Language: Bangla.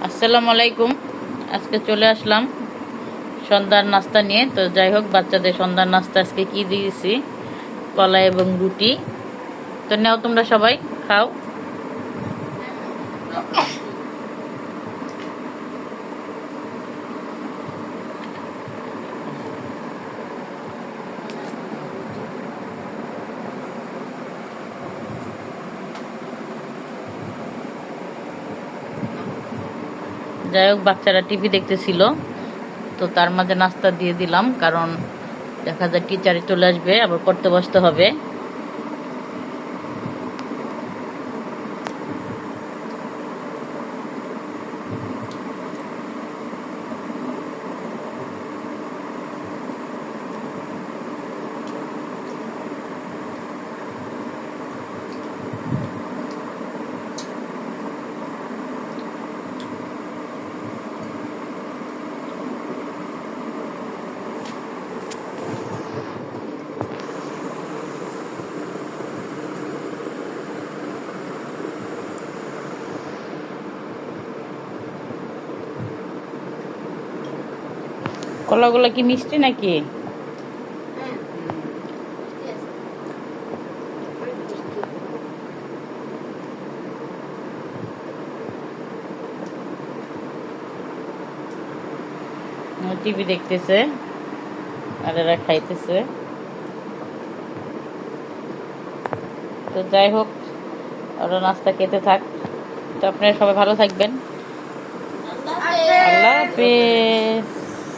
আসসালামু আলাইকুম। আজকে চলে আসলাম সন্ধ্যার নাস্তা নিয়ে। তো যাই হোক, বাচ্চাদের সন্ধ্যার নাস্তা আজকে কি দিয়েছি, কলা এবং রুটি। তো নাও তোমরা সবাই খাও। যাই হোক, বাচ্চারা টিভি দেখতেছিল, তো তার মাঝে নাস্তা দিয়ে দিলাম, কারণ দেখা যায় টিচারে চলে আসবে, আবার পড়তে বসতে হবে। কলাগুলো কি মিষ্টি নাকি? টিভি দেখতেছে আর এরা খাইতেছে। তো যাই হোক, ওরা নাস্তা খেতে থাক। তো আপনারা সবাই ভালো থাকবেন। আল্লাহ হাফেজ।